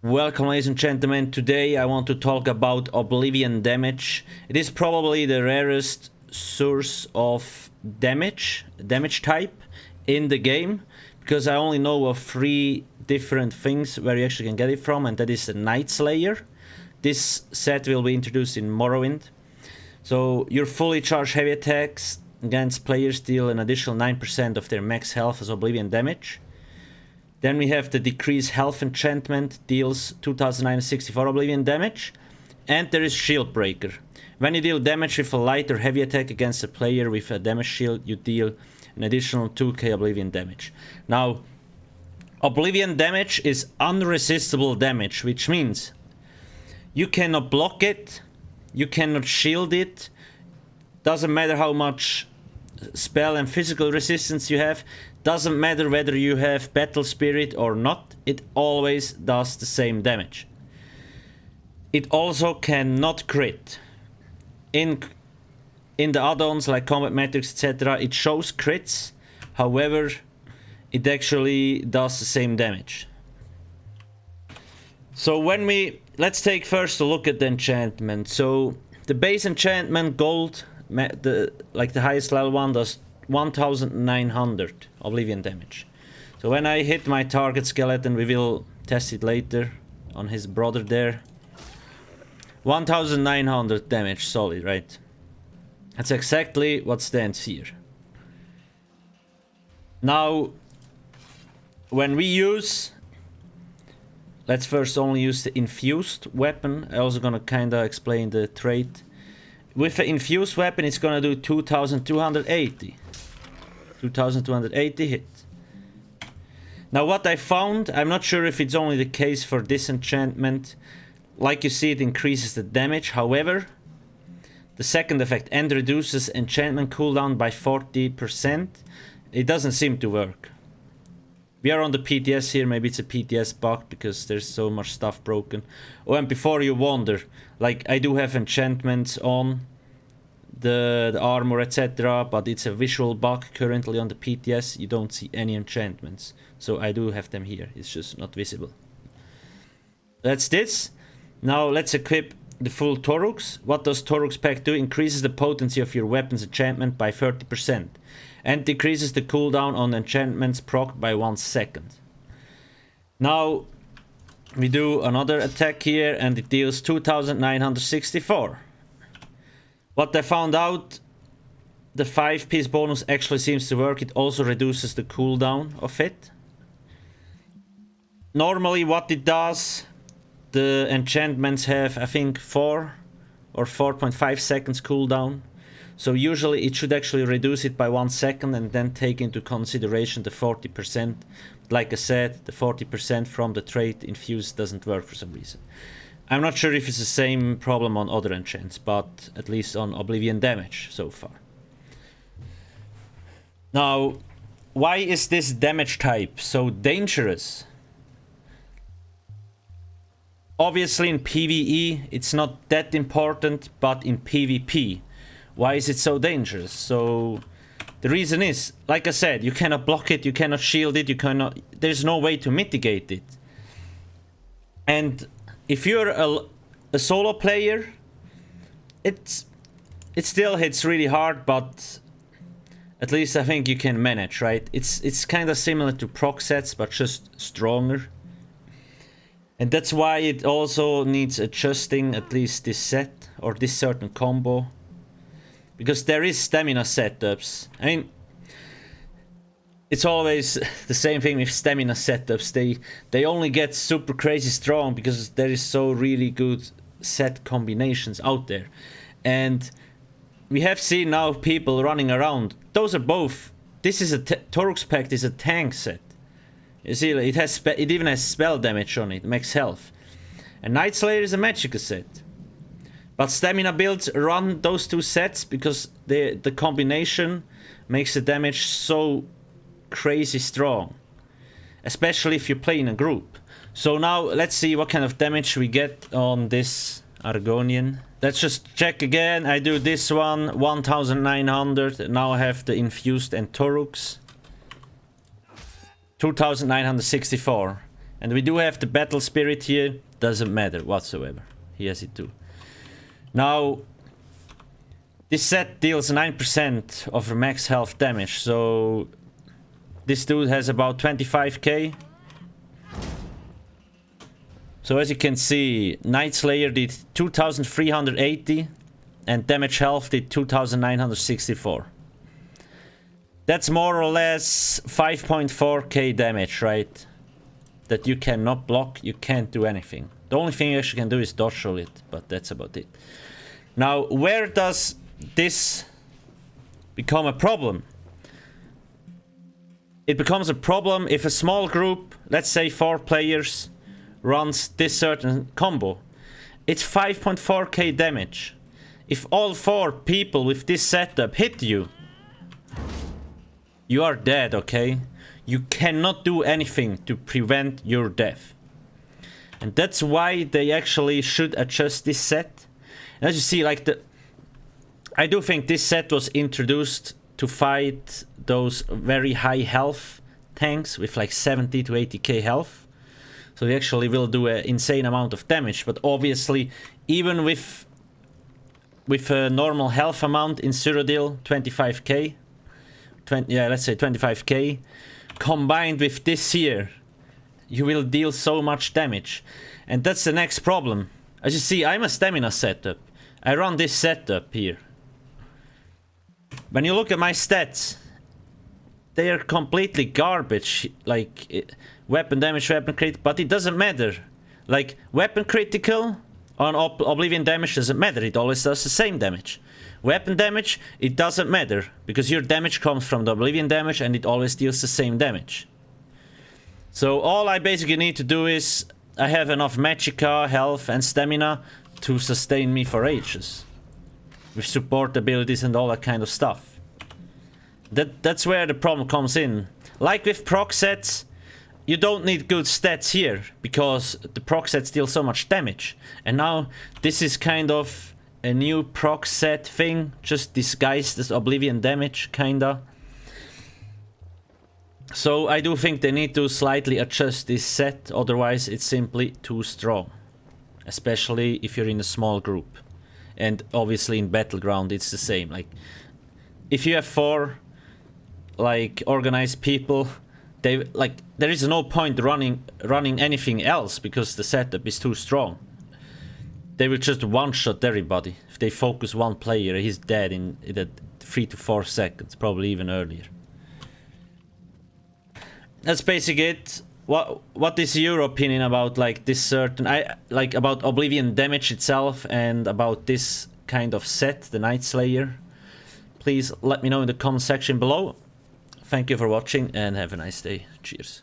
Welcome, ladies and gentlemen. Today I want to talk about Oblivion Damage. It is probably the rarest source of damage type in the game, because I only know of 3 different things where you actually can get it from, and that is the Night Slayer. This set will be introduced in Morrowind. So your fully charged heavy attacks against players deal an additional 9% of their max health as Oblivion Damage. Then we have the decreased health enchantment, deals 2964 Oblivion Damage. And there is Shield Breaker. When you deal damage with a light or heavy attack against a player with a damage shield, you deal an additional 2k Oblivion Damage. Now, Oblivion Damage is unresistible damage, which means you cannot block it, you cannot shield it, doesn't matter how much spell and physical resistance you have, doesn't matter whether you have Battle Spirit or not, it always does the same damage. It also cannot crit. In the add-ons like Combat Metrics, etc., it shows crits, however, it actually does the same damage. So let's take first a look at the enchantment. So the base enchantment gold, the highest level one, does 1900 Oblivion Damage. So when I hit my target skeleton, we will test it later on his brother there. 1900 damage solid, right? That's exactly what stands here. Now, when we use, let's first only use the Infused Weapon. I'm also gonna kinda explain the trait. With the Infused Weapon, it's gonna do 2280. 2280 hit. Now what I found, I'm not sure if it's only the case for this enchantment. Like you see, it increases the damage. However, the second effect, and reduces enchantment cooldown by 40%. It doesn't seem to work. We are on the PTS here, maybe it's a PTS bug because there's so much stuff broken. Oh, and before you wonder, like I do have enchantments on the armor, etc., but it's a visual bug currently on the PTS. You don't see any enchantments, so I do have them here, it's just not visible. That's this. Now let's equip the full Torux. What does Torux pack do? Increases the potency of your weapon's enchantment by 30% and decreases the cooldown on enchantments proc by 1 second. Now we do another attack here and it deals 2964. What I found out, the 5-piece bonus actually seems to work. It also reduces the cooldown of it. Normally what it does, the enchantments have, I think, 4 or 4.5 seconds cooldown. So usually it should actually reduce it by 1 second and then take into consideration the 40%. Like I said, the 40% from the trait Infused doesn't work for some reason. I'm not sure if it's the same problem on other enchants, but at least on Oblivion Damage so far. Now, why is this damage type so dangerous? Obviously in PvE it's not that important, but in PvP, why is it so dangerous? So the reason is, like I said, you cannot block it, you cannot shield it, there's no way to mitigate it. And if you're a solo player, it still hits really hard, but at least I think you can manage, right? It's kind of similar to proc sets, but just stronger. And that's why it also needs adjusting, at least this set, or this certain combo. Because there is stamina setups. I mean, it's always the same thing with stamina setups. They only get super crazy strong because there is so really good set combinations out there. And we have seen now people running around. Those are both. This is a Torux Pact is a tank set. You see, it even has spell damage on it, max health. And Night Slayer is a Magicka set. But stamina builds run those 2 sets because the combination makes the damage so crazy strong, especially if you play in a group. So now let's see what kind of damage we get on this Argonian. Let's just check again. I do this one, 1900. Now I have the Infused and Torux. 2964. And we do have the battle spirit here. Doesn't matter whatsoever. He has it too. Now, this set deals 9% of max health damage. So, this dude has about 25k. So as you can see, Night Slayer did 2380 and damage health did 2964. That's more or less 5.4k damage, right? That you cannot block, you can't do anything. The only thing you actually can do is dodge roll it, but that's about it. Now, where does this become a problem? It becomes a problem if a small group, let's say 4 players, runs this certain combo. It's 5.4k damage. If all 4 people with this setup hit you, you are dead, okay? You cannot do anything to prevent your death. And that's why they actually should adjust this set. And as you see, like I do think this set was introduced to fight those very high health tanks with like 70 to 80k health. So he actually will do an insane amount of damage, but obviously, even with a normal health amount in Cyrodiil, 25k, yeah, let's say 25k, combined with this here, you will deal so much damage. And that's the next problem. As you see, I'm a stamina setup. I run this setup here. When you look at my stats, they are completely garbage. Like, weapon damage, weapon crit, but it doesn't matter. Like, weapon critical on Oblivion Damage doesn't matter, it always does the same damage. Weapon damage, it doesn't matter, because your damage comes from the Oblivion Damage and it always deals the same damage. So all I basically need to do is, I have enough Magicka, health and stamina to sustain me for ages. With support abilities and all that kind of stuff. That's where the problem comes in. Like with proc sets, you don't need good stats here, because the proc sets deal so much damage. And now, this is kind of a new proc set thing, just disguised as Oblivion Damage, kinda. So I do think they need to slightly adjust this set, otherwise it's simply too strong. Especially if you're in a small group. And obviously in Battleground it's the same. Like, if you have 4 like organized people, they like there is no point running anything else because the setup is too strong. They will just one-shot everybody. If they focus one player, he's dead in 3 to 4 seconds, probably even earlier. That's basically it. What is your opinion about like this certain about Oblivion Damage itself and about this kind of set, the Night Slayer? Please let me know in the comment section below. Thank you for watching and have a nice day. Cheers.